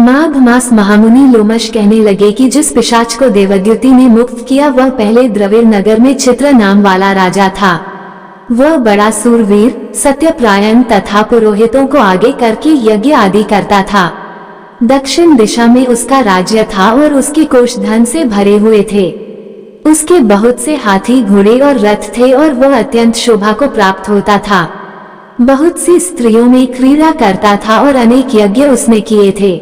माघ मास महामुनि लोमश कहने लगे कि जिस पिशाच को देवद्युति ने मुक्त किया वह पहले द्रविड़ नगर में चित्र नाम वाला राजा था। वह बड़ा सूरवीर, सत्यप्रायण तथा पुरोहितों को आगे करके यज्ञ आदि करता था। दक्षिण दिशा में उसका राज्य था और उसके कोष धन से भरे हुए थे। उसके बहुत से हाथी, घोड़े और रथ थे और वह अत्यंत शोभा को प्राप्त होता था। बहुत सी स्त्रियों में क्रीड़ा करता था और अनेक यज्ञ उसने किए थे।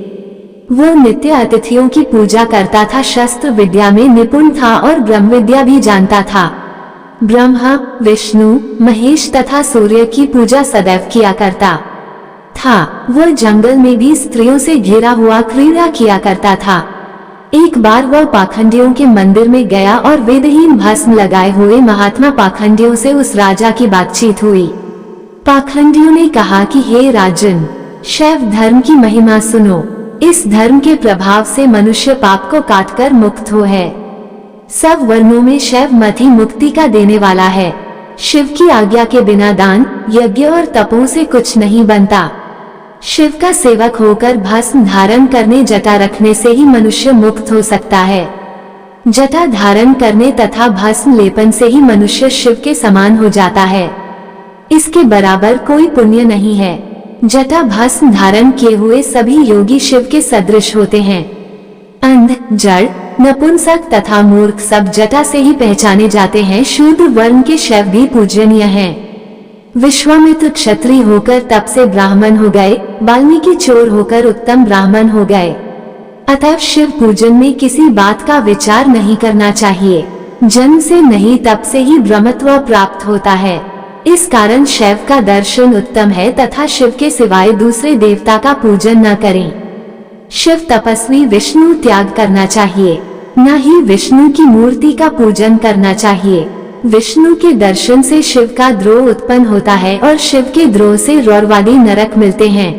वह नित्य अतिथियों की पूजा करता था, शस्त्र विद्या में निपुण था और ब्रह्म विद्या भी जानता था। ब्रह्मा, विष्णु, महेश तथा सूर्य की पूजा सदैव किया करता था। वह जंगल में भी स्त्रियों से घिरा हुआ क्रीड़ा किया करता था। एक बार वह पाखंडियों के मंदिर में गया और वेदहीन भस्म लगाए हुए महात्मा पाखंडियों से उस राजा की बातचीत हुई। पाखंडियों ने कहा कि हे राजन, शैव धर्म की महिमा सुनो। इस धर्म के प्रभाव से मनुष्य पाप को काटकर मुक्त हो है। सब वर्णों में शैव मत ही मुक्ति का देने वाला है। शिव की आज्ञा के बिना दान, यज्ञ और तपों से कुछ नहीं बनता। शिव का सेवक होकर भस्म धारण करने, जटा रखने से ही मनुष्य मुक्त हो सकता है। जटा धारण करने तथा भस्म लेपन से ही मनुष्य शिव के समान हो जाता है। इसके बराबर कोई पुण्य नहीं है। जटा भस्म धारण किए हुए सभी योगी शिव के सदृश होते हैं। अंध, जड़, नपुंसक तथा मूर्ख सब जटा से ही पहचाने जाते हैं। शूद्र वर्ण के शैव भी पूजनीय हैं। विश्वामित्र क्षत्रिय होकर तप से ब्राह्मण हो गए, वाल्मीकि चोर होकर उत्तम ब्राह्मण हो गए। अतः शिव पूजन में किसी बात का विचार नहीं करना चाहिए। जन्म से नहीं, तप से ही ब्रह्मत्व प्राप्त होता है। इस कारण शैव का दर्शन उत्तम है तथा शिव के सिवाय दूसरे देवता का पूजन न करें। शिव तपस्वी विष्णु त्याग करना चाहिए, न ही विष्णु की मूर्ति का पूजन करना चाहिए। विष्णु के दर्शन से शिव का द्रोह उत्पन्न होता है और शिव के द्रोह से रौरवादी नरक मिलते हैं।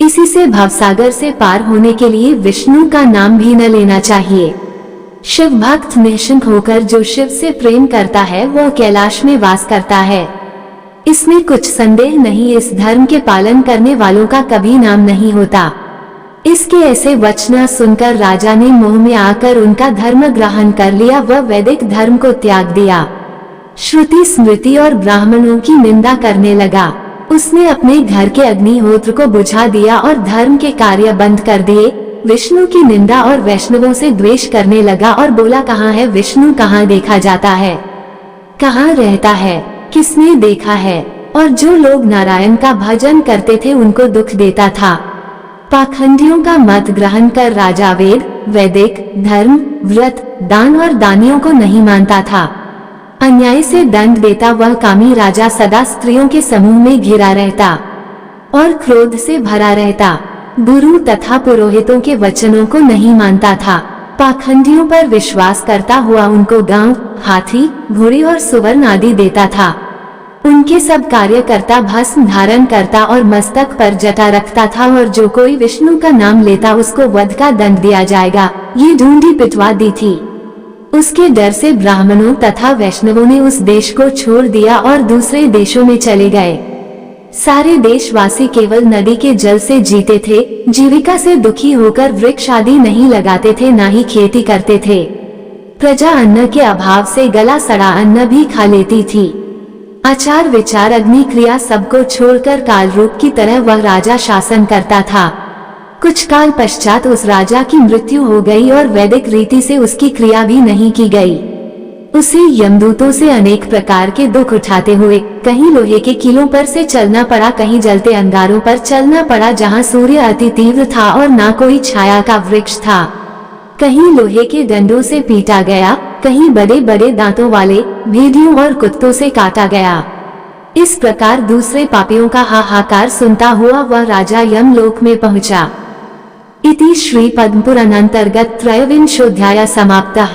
इसी से भवसागर से पार होने के लिए विष्णु का नाम भी न लेना चाहिए। शिव भक्त निःशंक होकर जो शिव से प्रेम करता है वह कैलाश में वास करता है। इसमें कुछ संदेह नहीं। इस धर्म के पालन करने वालों का कभी नाम नहीं होता। इसके ऐसे वचन सुनकर राजा ने मोह में आकर उनका धर्म ग्रहण कर लिया। वह वैदिक धर्म को त्याग दिया, श्रुति स्मृति और ब्राह्मणों की निंदा करने लगा। उसने अपने घर के अग्निहोत्र को बुझा दिया और धर्म के कार्य बंद कर दिए। विष्णु की निंदा और वैष्णवों से द्वेष करने लगा और बोला, कहाँ है विष्णु, कहाँ देखा जाता है, कहाँ रहता है, किसने देखा है। और जो लोग नारायण का भजन करते थे उनको दुख देता था। पाखंडियों का मत ग्रहण कर राजा वेद, वैदिक धर्म, व्रत, दान और दानियों को नहीं मानता था। अन्याय से दंड देता वह कामी राजा सदा स्त्रियों के समूह में घिरा रहता और क्रोध से भरा रहता। गुरु तथा पुरोहितों के वचनों को नहीं मानता था। पाखंडियों पर विश्वास करता हुआ उनको गांव, हाथी, घोड़े और सुवर्ण आदि देता था। उनके सब कार्यकर्ता भस्म धारण करता और मस्तक पर जटा रखता था और जो कोई विष्णु का नाम लेता उसको वध का दंड दिया जाएगा, ये ढूंढी पिटवा दी थी। उसके डर से ब्राह्मणों तथा वैष्णवों ने उस देश को छोड़ दिया और दूसरे देशों में चले गए। सारे देशवासी केवल नदी के जल से जीते थे। जीविका से दुखी होकर वृक्ष आदि नहीं लगाते थे, ना ही खेती करते थे। प्रजा अन्न के अभाव से गला सड़ा अन्न भी खा लेती थी। आचार विचार अग्नि क्रिया सबको छोड़कर काल रूप की तरह वह राजा शासन करता था। कुछ काल पश्चात उस राजा की मृत्यु हो गई और वैदिक रीति से उसकी क्रिया भी नहीं की गई। उसे यमदूतों से अनेक प्रकार के दुख उठाते हुए कहीं लोहे के कीलों पर से चलना पड़ा, कहीं जलते अंगारों पर चलना पड़ा जहां सूर्य अति तीव्र था और ना कोई छाया का वृक्ष था। कहीं लोहे के डंडों से पीटा गया, कहीं बड़े बड़े दांतों वाले भेड़ियों और कुत्तों से काटा गया। इस प्रकार दूसरे पापियों का हाहाकार सुनता हुआ वह राजा यमलोक में पहुंचा। इति श्री पद्म पुराण अंतर्गत त्रयोविंशोऽध्यायः समाप्तः।